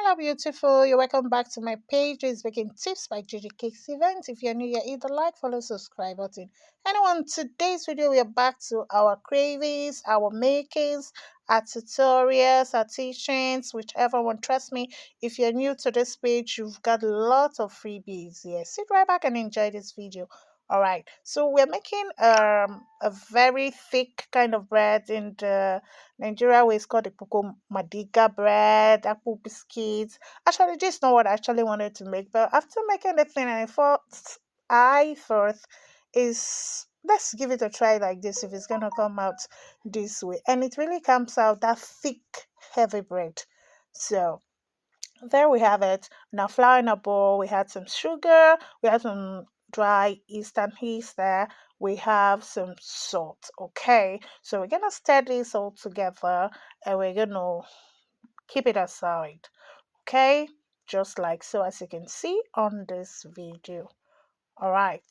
Hello, beautiful. You're welcome back to my page. It's Baking Tips by Gigi Cakes Events. If you're new here, hit the like, follow, subscribe button. Anyone, today's video, we are back to our cravings, our makings, our tutorials, our teachings, whichever one. Trust me, if you're new to this page, you've got lots of freebies here. Sit right back and enjoy this video. All right, so we're making a very thick kind of bread in the Nigeria way is called the Cocoa Madiga bread, apple biscuits. Actually, this is not what I actually wanted to make, but after making the thing, I thought is let's give it a try like this if it's gonna come out this way, and it really comes out that thick, heavy bread. So there we have it. Now flour in a bowl. We had some sugar. We had some dry Eastern yeast there. We have some salt. Okay, so we're gonna stir this all together, and we're gonna keep it aside. Okay, just like so, as you can see on this video. All right.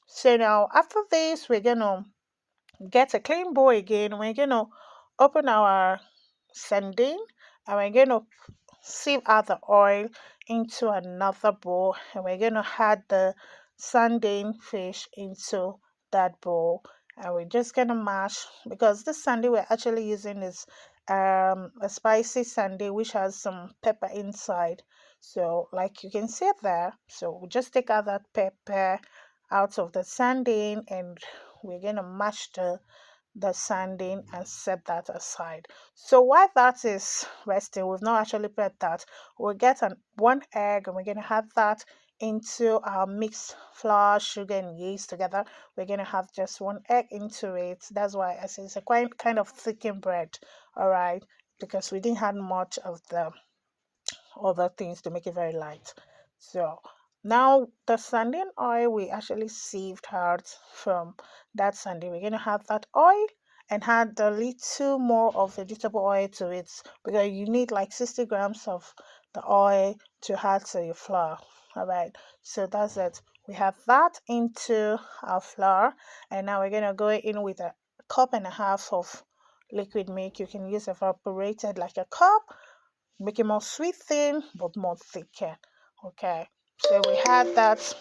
So now after this, we're gonna get a clean bowl again. We're gonna open our sardine, and we're gonna sieve out the oil into another bowl, and we're going to add the sardine fish into that bowl, and we're just going to mash because this sardine we're actually using is a spicy sardine which has some pepper inside, so like you can see there. So we just take out that pepper out of the sardine, and we're going to mash the sanding and set that aside. So while that is resting, we've not actually prepped that. We'll get one egg, and we're going to have that into our mixed flour, sugar, and yeast together. We're going to have just one egg into it. That's why I say it's a quite kind of thickened bread, all right, because we didn't have much of the other things to make it very light. So now the sardine oil we actually sieved out from that sardine, we're gonna have that oil and add a little more of vegetable oil to it because you need like 60 grams of the oil to add to your flour. All right, so that's it. We have that into our flour, and now we're gonna go in with a cup and a half of liquid milk. You can use evaporated like a cup, make it more sweet thin but more thicker. Okay, so we had that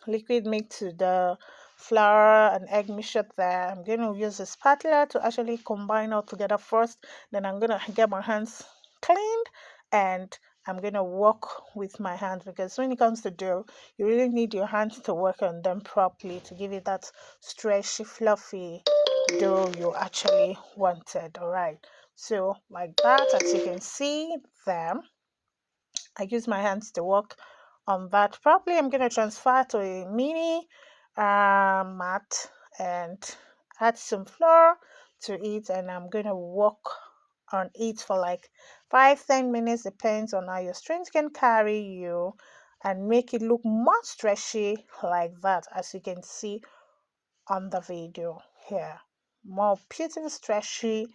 liquid mix to the flour and egg mixture there. I'm going to use a spatula to actually combine all together first, then I'm going to get my hands cleaned, and I'm going to work with my hands because when it comes to dough, you really need your hands to work on them properly to give it that stretchy, fluffy dough you actually wanted. All right, so like that, as you can see there, I use my hands to work on that. Probably I'm going to transfer to a mini mat and add some flour to it, and I'm going to work on it for like 5-10 minutes, depends on how your strength can carry you, and make it look more stretchy like that, as you can see on the video here. More beautiful, stretchy,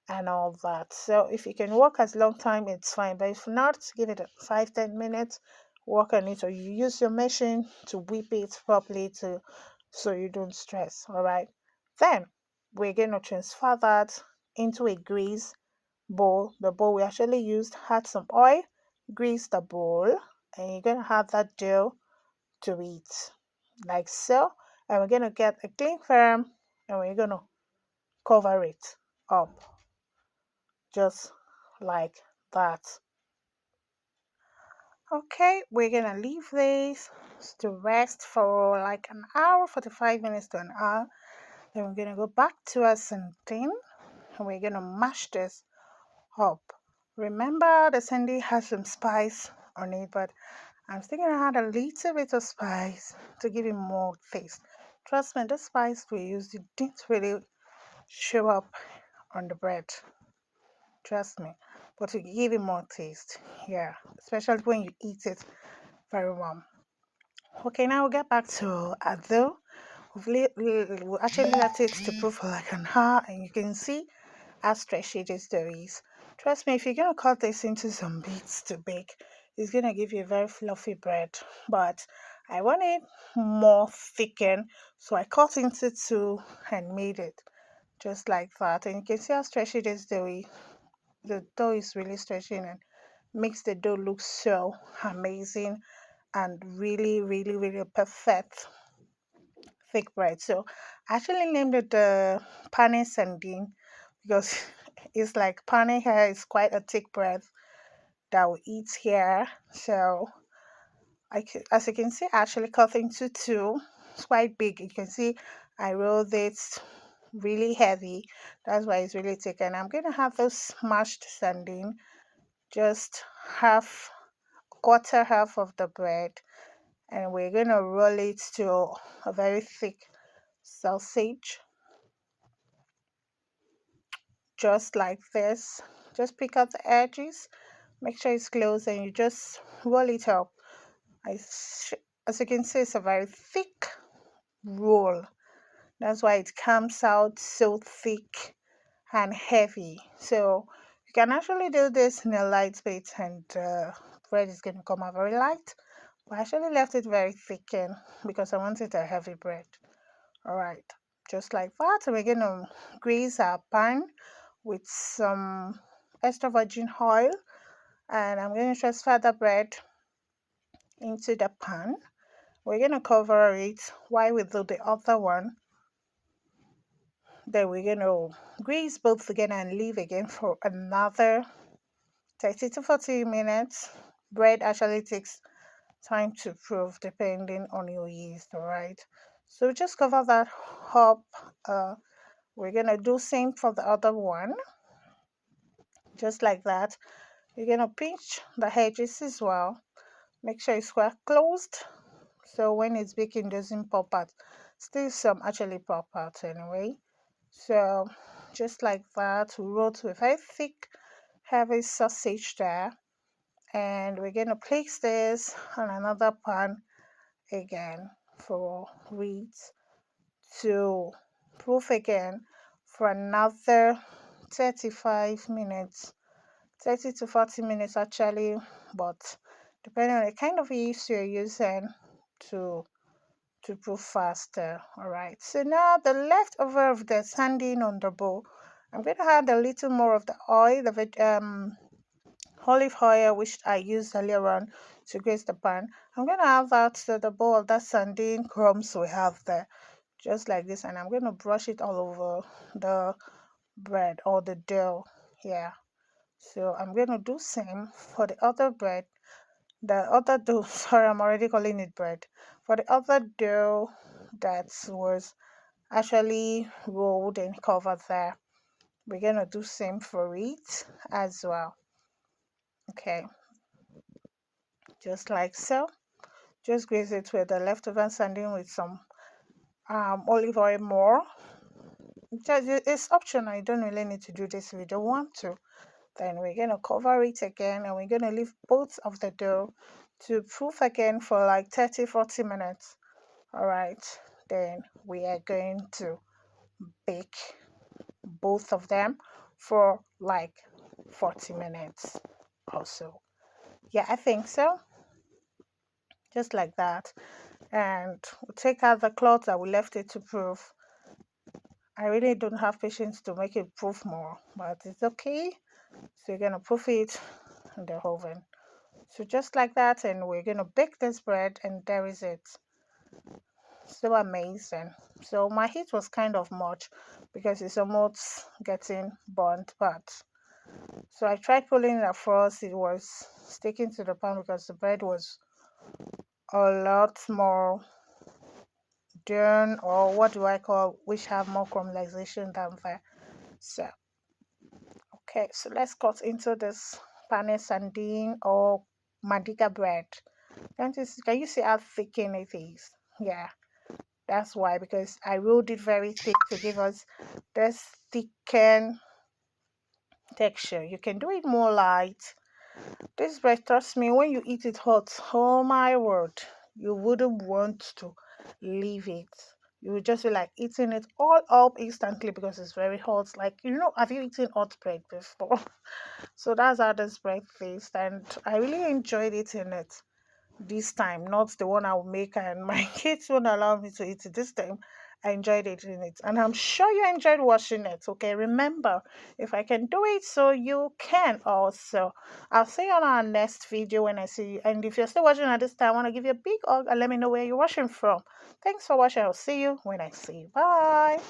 and all that. So if you can work as long time, it's fine. But if not, give it 5-10 minutes. Work on it, or you use your machine to whip it properly to so you don't stress. All right. Then we're going to transfer that into a grease bowl. The bowl we actually used had some oil. Grease the bowl, and you're going to have that dough to eat like so, and we're going to get a clean firm, and we're going to cover it up just like that. Okay, we're going to leave this to rest for like an hour, 45 minutes to an hour. Then we're going to go back to our sardine, and we're going to mash this up. Remember the sardine has some spice on it, but I'm still gonna add a little bit of spice to give it more taste. Trust me, the spice we used it didn't really show up on the bread. Trust me, but to give it more taste, yeah, especially when you eat it very warm. Okay, now we'll get back to our dough. We'll actually let it to proof for like an hour, and you can see how stretchy this dough is. Trust me, if you're gonna cut this into some bits to bake, it's gonna give you a very fluffy bread. But I want it more thickened, so I cut into two and made it just like that. And you can see how stretchy this dough is. The dough is really stretchy, and makes the dough look so amazing and really, really, really perfect thick bread. So I actually named it the pane sardine because it's like pane here is quite a thick bread that we eat here. So as you can see, I actually cut into two. It's quite big. You can see I rolled it really heavy. That's why it's really thick. And I'm gonna have those smashed sardine, just half, quarter half of the bread, and we're gonna roll it to a very thick sausage, just like this. Just pick out the edges, make sure it's close, and you just roll it up. As you can see, it's a very thick roll. That's why it comes out so thick and heavy. So you can actually do this in a light weight, and bread is going to come out very light. But I actually left it very thick in because I wanted a heavy bread. All right, just like that. And we're going to grease our pan with some extra virgin oil, and I'm going to transfer the bread into the pan. We're going to cover it while we do the other one. Then we're going to grease both again and leave again for another 30 to 40 minutes. Bread actually takes time to proof depending on your yeast, all right? So just cover that up. We're going to do same for the other one, just like that. You're going to pinch the edges as well. Make sure it's well closed so when it's baking, it doesn't pop out. Still some actually pop out anyway. So just like that, we roll to a very thick, heavy sausage there. And we're going to place this on another pan again for it to proof again for another 35 minutes, 30 to 40 minutes actually, but depending on the kind of yeast you're using to proof faster. All right, so now the leftover of the sardine on the bowl, I'm going to add a little more of the oil, olive oil, which I used earlier on to grease the pan. I'm going to add that to the bowl of that sardine crumbs we have there, just like this, and I'm going to brush it all over the bread or the dough here. So I'm going to do same for the other bread, the other dough. Sorry, I'm already calling it bread. For the other dough that was actually rolled and covered there, we're going to do same for it as well. Okay, just like so. Just grease it with the leftover sardine with some olive oil more. It's optional. You don't really need to do this if you don't want to. Then we're going to cover it again, and we're going to leave both of the dough to proof again for like 30-40 minutes. All right, then we are going to bake both of them for like 40 minutes or so. Yeah, I think so. Just like that. And we'll take out the cloth that we left it to proof. I really don't have patience to make it proof more, but it's okay. So you're gonna proof it in the oven. So just like that, and we're gonna bake this bread, and there is it. So amazing. So my heat was kind of much because it's almost getting burnt, but so I tried pulling it across. It was sticking to the pan because the bread was a lot more done, or what do I call, which have more caramelization than there. So okay, so let's cut into this pane sardine or madiga bread. Can you see how thicken it is? Yeah, that's why, because I rolled it very thick to give us this thickened texture. You can do it more light. This bread, trust me, when you eat it hot, oh my word, you wouldn't want to leave it. You would just be like eating it all up instantly because it's very hot. Like, have you eaten hot bread before? So that's how this bread tastes, and I really enjoyed eating it this time, not the one I'll make and my kids won't allow me to eat it this time. I enjoyed eating it, and I'm sure you enjoyed watching it. Okay, remember, if I can do it, so you can also. I'll see you on our next video when I see you. And if you're still watching at this time, I want to give you a big hug and let me know where you're watching from. Thanks for watching. I'll see you when I see you. Bye.